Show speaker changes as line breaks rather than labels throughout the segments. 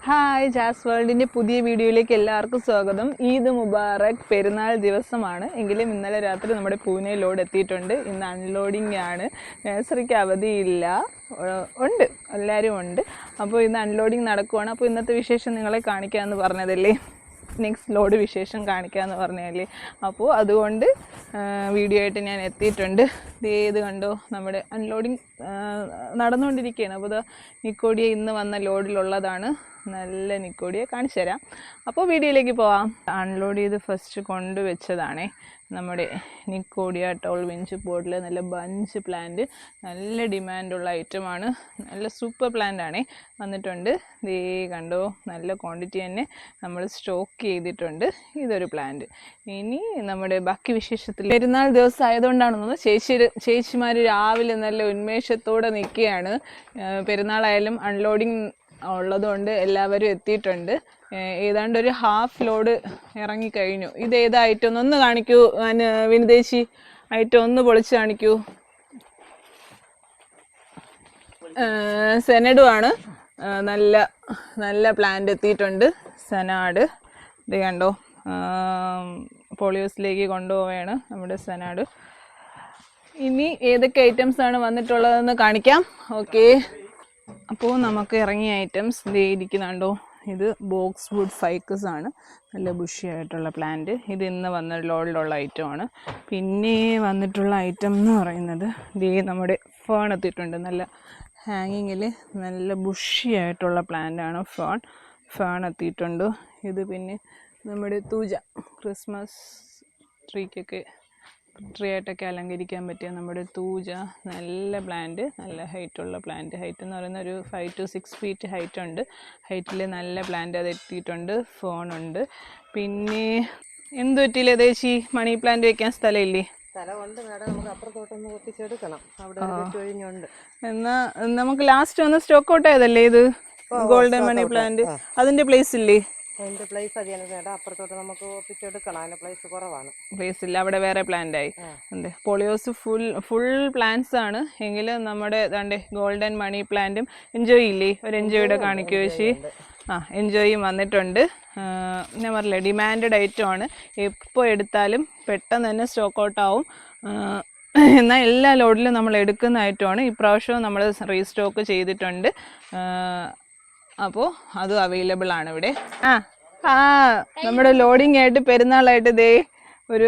Hi jazz വേൾഡിൻ്റെ പുതിയ വീഡിയോയിലേക്ക് എല്ലാവർക്കും സ്വാഗതം. ഈദ് മുബാറക് പെരുന്നാൾ ദിവസമാണ്. എങ്കിലും ഇന്നലെ രാത്രി നമ്മുടെ പൂനെ ലോഡ് എത്തിയിട്ടുണ്ട്. ഇന്ന് അൺലോഡിംഗ് ആണ്. നഴ്സറിക്ക് അവധിയില്ല, ഉണ്ട്, എല്ലാവരും ഉണ്ട്. അപ്പോൾ ഇന്ന് അൺലോഡിങ് നടക്കുവാണ്. അപ്പോൾ ഇന്നത്തെ വിശേഷം നിങ്ങളെ കാണിക്കാമെന്ന് പറഞ്ഞതല്ലേ, നെക്സ്റ്റ് ലോഡ് വിശേഷം കാണിക്കാമെന്ന് പറഞ്ഞതല്ലേ. അപ്പോൾ അതുകൊണ്ട് വീഡിയോ ആയിട്ട് ഞാൻ എത്തിയിട്ടുണ്ട്. ഇത് കണ്ടോ, നമ്മുടെ അൺലോഡിങ് നടന്നുകൊണ്ടിരിക്കുകയാണ്. അപ്പോൾ ഇത് നിക്കോഡിയ ഇന്ന് വന്ന ലോഡിലുള്ളതാണ്. നല്ല നിക്കോഡിയെ കാണിച്ചു തരാം. അപ്പോൾ വീഡിയോയിലേക്ക് പോവാം. അൺലോഡ് ചെയ്ത് ഫസ്റ്റ് കൊണ്ടുവച്ചതാണേ നമ്മുടെ നിക്കോഡിയ ടോൾ വിഞ്ച് ബോർഡിൽ നല്ല ബഞ്ച് പ്ലാന്റ്, നല്ല ഡിമാൻഡുള്ള ഐറ്റമാണ്. നല്ല സൂപ്പർ പ്ലാന്റ് ആണേ വന്നിട്ടുണ്ട്. ദേ കണ്ടോ, നല്ല ക്വാണ്ടിറ്റി തന്നെ നമ്മൾ സ്റ്റോക്ക് ചെയ്തിട്ടുണ്ട്. ഇതൊരു പ്ലാന്റ്. ഇനി നമ്മുടെ ബാക്കി വിശേഷത്തിൽ പെരുന്നാൾ ദിവസം ആയതുകൊണ്ടാണെന്ന് ചേച്ചിമാർ രാവിലെ നല്ല ഉന്മേഷത്തോടെ നിൽക്കുകയാണ്. പെരുന്നാളായാലും അൺലോഡിങ് ഉള്ളതുകൊണ്ട് എല്ലാവരും എത്തിയിട്ടുണ്ട്. ഏതാണ്ട് ഒരു ഹാഫ് ലോഡ് ഇറങ്ങിക്കഴിഞ്ഞു. ഇത് ഏതാ ഐറ്റം ഒന്ന് കാണിക്കൂ വിനിതേച്ചി, ഐറ്റം ഒന്ന് പൊളിച്ച് കാണിക്കൂ. സെനഡു ആണ്. നല്ല നല്ല പ്ലാന്റ് എത്തിയിട്ടുണ്ട്. സെനാഡ് ഇത് കണ്ടോ, പോളിയോസിലേക്ക് കൊണ്ടുപോവുകയാണ് നമ്മുടെ സെനാഡ്. ഇനി ഏതൊക്കെ ഐറ്റംസ് ആണ് വന്നിട്ടുള്ളതെന്ന് കാണിക്കാം. ഓക്കെ, അപ്പോൾ നമുക്ക് ഇറങ്ങിയ ഐറ്റംസ് ഇതേ ഇരിക്കുന്നുണ്ടോ. ഇത് ബോക്സ് വുഡ് ഫൈക്കസ് ആണ്, നല്ല ബുഷി ആയിട്ടുള്ള പ്ലാന്റ്. ഇത് ഇന്ന് വന്ന ലോഡിലുള്ള ഐറ്റമാണ്. പിന്നെ വന്നിട്ടുള്ള ഐറ്റം എന്ന് പറയുന്നത് ഇതേ നമ്മുടെ ഫേൺ എത്തിയിട്ടുണ്ട്. നല്ല ഹാങ്ങിങ്ങിൽ നല്ല ബുഷി ആയിട്ടുള്ള പ്ലാന്റാണ് ഫേൺ എത്തിയിട്ടുണ്ട്. ഇത് പിന്നെ നമ്മുടെ തൂജ, ക്രിസ്മസ് ട്രീ ആയിട്ടൊക്കെ അലങ്കരിക്കാൻ പറ്റിയ നമ്മുടെ തൂജ, നല്ല പ്ലാന്റ്, നല്ല ഹൈറ്റുള്ള പ്ലാന്റ്. ഹൈറ്റ് എന്ന് പറയുന്ന ഒരു 5 to 6 feet ഹൈറ്റ് ഉണ്ട്. ഹൈറ്റിൽ നല്ല പ്ലാന്റ് അത് എത്തിയിട്ടുണ്ട്. ഫോണുണ്ട്. പിന്നെ എന്ത് പറ്റിയില്ല ദേശി, മണി പ്ലാന്റ് വെക്കാൻ സ്ഥലമില്ലേ?
സ്ഥലമുണ്ട് മേഡം, നമുക്ക് അപ്പുറത്തോട്ടൊന്ന് ഒപ്പിച്ചെടുക്കണം. അവിടെ ഒഴിഞ്ഞുണ്ട്.
എന്നാൽ നമുക്ക് ലാസ്റ്റ് ഒന്ന് സ്റ്റോക്ക് ഔട്ട് ആയതല്ലേ ഇത് ഗോൾഡൻ മണി പ്ലാന്റ്, അതിന്റെ പ്ലേസ് ഇല്ലേ?
അതിന്റെ പ്ലേസ് അതിയാണ് മേഡം, അപ്പുറത്തോട്ട് നമുക്ക് ഒപ്പിച്ചെടുക്കണം. അതിന്റെ പ്ലേസ് കുറവാണ്.
പ്ലേസ് ഇല്ല, അവിടെ വേറെ പ്ലാന്റ് ആയി. അതെ, പോളിയോസ് ഫുൾ പ്ലാന്റ്സ് ആണ്. എങ്കിലും നമ്മുടെ ഗോൾഡൻ മണി പ്ലാന്റും എൻജോയ് ഇല്ലേ, ഒരു എൻജോയുടെ കാണിക്കോ ചേച്ചി? എൻജോയും വന്നിട്ടുണ്ട്. ഞാൻ പറഞ്ഞില്ലേ, ഡിമാൻഡഡ് ഐറ്റം ആണ്. എപ്പോൾ എടുത്താലും പെട്ടെന്ന് തന്നെ സ്റ്റോക്ക് ഔട്ട് ആവും. എന്നാൽ എല്ലാ ലോഡിലും നമ്മൾ എടുക്കുന്ന ഐറ്റമാണ്. ഇപ്രാവശ്യവും നമ്മൾ റീസ്റ്റോക്ക് ചെയ്തിട്ടുണ്ട്. അപ്പോൾ അതും അവൈലബിൾ ആണ് ഇവിടെ. നമ്മുടെ ലോഡിങ് ആയിട്ട് പെരുന്നാളായിട്ട് ഇതേ ഒരു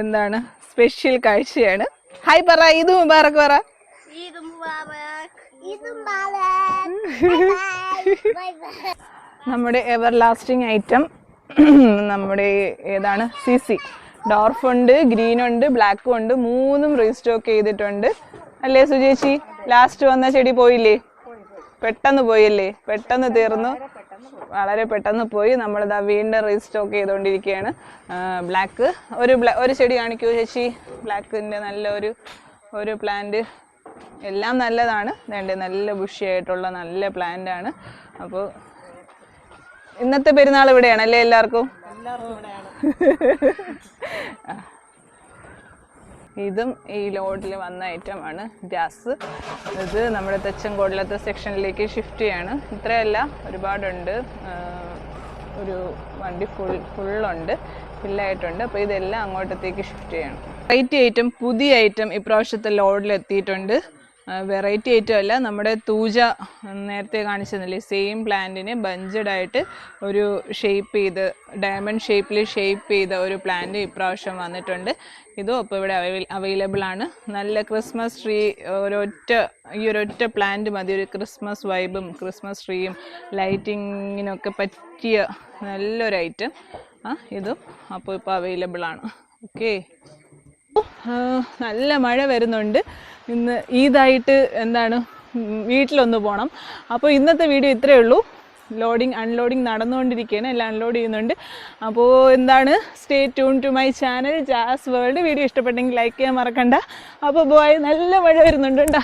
എന്താണ് സ്പെഷ്യൽ കാഴ്ചയാണ്. ഹായ് പറ, ഈദ് മുബാറക് പറ. നമ്മുടെ എവർ ലാസ്റ്റിംഗ് ഐറ്റം നമ്മുടെ ഏതാണ്, സിസി ഡോർഫ് ഉണ്ട്, ഗ്രീൻ ഉണ്ട്, ബ്ലാക്കും ഉണ്ട്. മൂന്നും റീസ്റ്റോക്ക് ചെയ്തിട്ടുണ്ട് അല്ലേ സുജേച്ചി? ലാസ്റ്റ് വന്ന ചെടി പോയില്ലേ? പെട്ടെന്ന് പോയല്ലേ, പെട്ടെന്ന് തീർന്നു, വളരെ പെട്ടെന്ന് പോയി. നമ്മളിതാ വീണ്ടും റീസ്റ്റോക്ക് ചെയ്തുകൊണ്ടിരിക്കുകയാണ്. ബ്ലാക്ക് ഒരു ചെടി കാണിക്കൂ ചേച്ചി. ബ്ലാക്കിൻ്റെ നല്ല ഒരു പ്ലാന്റ്, എല്ലാം നല്ലതാണ്. വേണ്ടേ, നല്ല ബുഷിയായിട്ടുള്ള നല്ല പ്ലാന്റ് ആണ്. അപ്പോൾ ഇന്നത്തെ പെരുന്നാൾ ഇവിടെയാണ് അല്ലേ എല്ലാവർക്കും? ഇതും ഈ ലോഡിൽ വന്ന ഐറ്റമാണ് ജാസ്. ഇത് നമ്മുടെ തെച്ചൻകോടിലത്തെ സെക്ഷനിലേക്ക് ഷിഫ്റ്റ് ചെയ്യാണ്. ഇത്രയല്ല, ഒരുപാടുണ്ട്. ഒരു വണ്ടി ഫുള്ളുണ്ട്, ഫില്ലായിട്ടുണ്ട്. അപ്പോൾ ഇതെല്ലാം അങ്ങോട്ടത്തേക്ക് ഷിഫ്റ്റ് ചെയ്യണം. വെറൈറ്റി ഐറ്റം, പുതിയ ഐറ്റം ഇപ്രാവശ്യത്തെ ലോഡിൽ എത്തിയിട്ടുണ്ട്. വെറൈറ്റി ഐറ്റം അല്ല, നമ്മുടെ തൂജ നേരത്തെ കാണിച്ചതല്ലേ, സെയിം പ്ലാന്റിനെ ബഞ്ചഡായിട്ട് ഒരു ഷേപ്പ് ചെയ്ത്, ഡയമണ്ട് ഷേപ്പിൽ ഷേപ്പ് ചെയ്ത ഒരു പ്ലാന്റ് ഇപ്രാവശ്യം വന്നിട്ടുണ്ട്. ഇതും അപ്പോൾ ഇവിടെ അവൈലബിൾ ആണ്. നല്ല ക്രിസ്മസ് ട്രീ, ഈ ഒരൊറ്റ പ്ലാന്റ് മതി ഒരു ക്രിസ്മസ് വൈബും ക്രിസ്മസ് ട്രീയും ലൈറ്റിങ്ങിനൊക്കെ പറ്റിയ നല്ലൊരു ഐറ്റം. ഇതും അപ്പോൾ ഇപ്പോൾ അവൈലബിൾ ആണ്. ഓക്കെ, നല്ല മഴ വരുന്നുണ്ട്. ഇന്ന് ഈദായിട്ട് എന്താണ് വീട്ടിലൊന്ന് പോകണം. അപ്പോൾ ഇന്നത്തെ വീഡിയോ ഇത്രയേ ഉള്ളൂ. അൺലോഡിങ് നടന്നുകൊണ്ടിരിക്കുകയാണ്, എല്ലാം അൺലോഡ് ചെയ്യുന്നുണ്ട്. അപ്പോൾ എന്താണ്, stay tune to my channel Jaz World. Video ഇഷ്ടപ്പെട്ടെങ്കിൽ ലൈക്ക് ചെയ്യാൻ മറക്കണ്ട. അപ്പോൾ ബോയ്, നല്ല മഴ വരുന്നുണ്ട് കേട്ടോ.